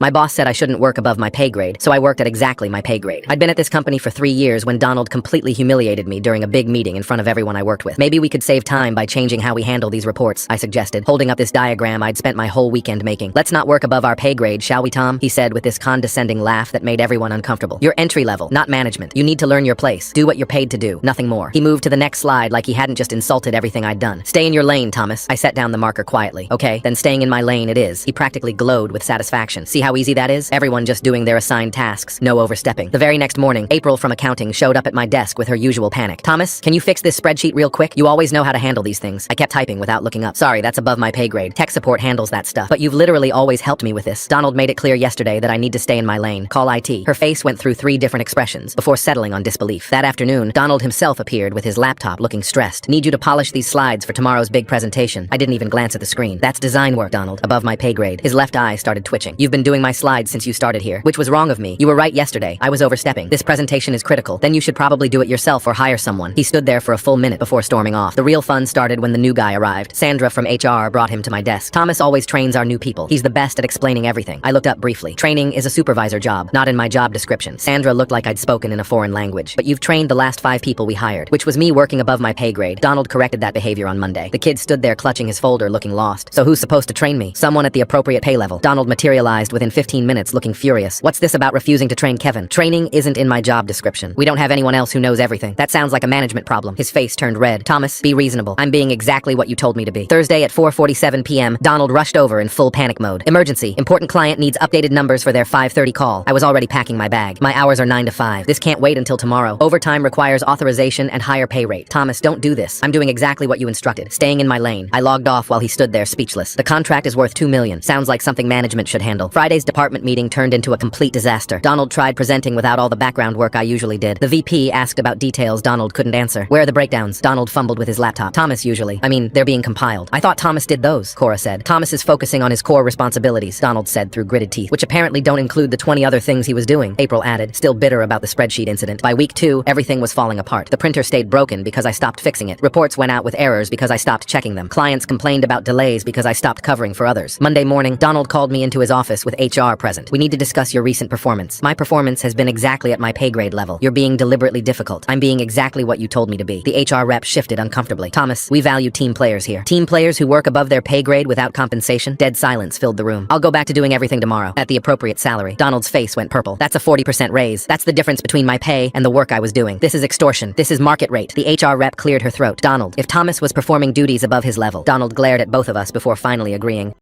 My boss said I shouldn't work above my pay grade, so I worked at exactly my pay grade. I'd been at this company for 3 years when Donald completely humiliated me during a big meeting in front of everyone I worked with. Maybe we could save time by changing how we handle these reports, I suggested, holding up this diagram I'd spent my whole weekend making. Let's not work above our pay grade, shall we, Tom? He said with this condescending laugh that made everyone uncomfortable. You're entry level, not management. You need to learn your place. Do what you're paid to do, nothing more. He moved to the next slide like he hadn't just insulted everything I'd done. Stay in your lane, Thomas. I set down the marker quietly. Okay, then staying in my lane it is. He practically glowed with satisfaction. See how easy that is? Everyone just doing their assigned tasks, no overstepping. The very next morning, April from accounting showed up at my desk with her usual panic. Thomas, can you fix this spreadsheet real quick? You always know how to handle these things. I kept typing without looking up. Sorry, that's above my pay grade. Tech support handles that stuff. But you've literally always helped me with this. Donald made it clear yesterday that I need to stay in my lane. Call IT. Her face went through 3 different expressions before settling on disbelief. That afternoon, Donald himself appeared with his laptop looking stressed. Need you to polish these slides for tomorrow's big presentation. I didn't even glance at the screen. That's design work, Donald. Above my pay grade. His left eye started twitching. You've been doing my slides since you started here, which was wrong of me. You were right yesterday. I was overstepping. This presentation is critical. Then you should probably do it yourself or hire someone. He stood there for a full minute before storming off. The real fun started when the new guy arrived. Sandra from HR brought him to my desk. Thomas always trains our new people. He's the best at explaining everything. I looked up briefly. Training is a supervisor job, not in my job description. Sandra looked like I'd spoken in a foreign language. But you've trained the last 5 people we hired, which was me working above my pay grade. Donald corrected that behavior on Monday. The kid stood there clutching his folder looking lost. So who's supposed to train me? Someone at the appropriate pay level. Donald materialized within 15 minutes looking furious. What's this about refusing to train Kevin? Training isn't in my job description. We don't have anyone else who knows everything. That sounds like a management problem. His face turned red. Thomas, be reasonable. I'm being exactly what you told me to be. Thursday at 4:47 p.m., Donald rushed over in full panic mode. Emergency. Important client needs updated numbers for their 5:30 call. I was already packing my bag. My hours are 9 to 5. This can't wait until tomorrow. Overtime requires authorization and higher pay rate. Thomas, don't do this. I'm doing exactly what you instructed. Staying in my lane. I logged off while he stood there speechless. The contract is worth $2 million. Sounds like something management should handle. Friday's department meeting turned into a complete disaster. Donald tried presenting without all the background work I usually did. The VP asked about details Donald couldn't answer. Where are the breakdowns? Donald fumbled with his laptop. Thomas usually. They're being compiled. I thought Thomas did those, Cora said. Thomas is focusing on his core responsibilities, Donald said through gritted teeth, which apparently don't include the 20 other things he was doing, April added, still bitter about the spreadsheet incident. By week 2, everything was falling apart. The printer stayed broken because I stopped fixing it. Reports went out with errors because I stopped checking them. Clients complained about delays because I stopped covering for others. Monday morning, Donald called me into his office with HR present. We need to discuss your recent performance. My performance has been exactly at my pay grade level. You're being deliberately difficult. I'm being exactly what you told me to be. The HR rep shifted uncomfortably. Thomas, we value team players here. Team players who work above their pay grade without compensation? Dead silence filled the room. I'll go back to doing everything tomorrow, at the appropriate salary. Donald's face went purple. That's a 40% raise. That's the difference between my pay and the work I was doing. This is extortion. This is market rate. The HR rep cleared her throat. Donald, if Thomas was performing duties above his level. Donald glared at both of us before finally agreeing.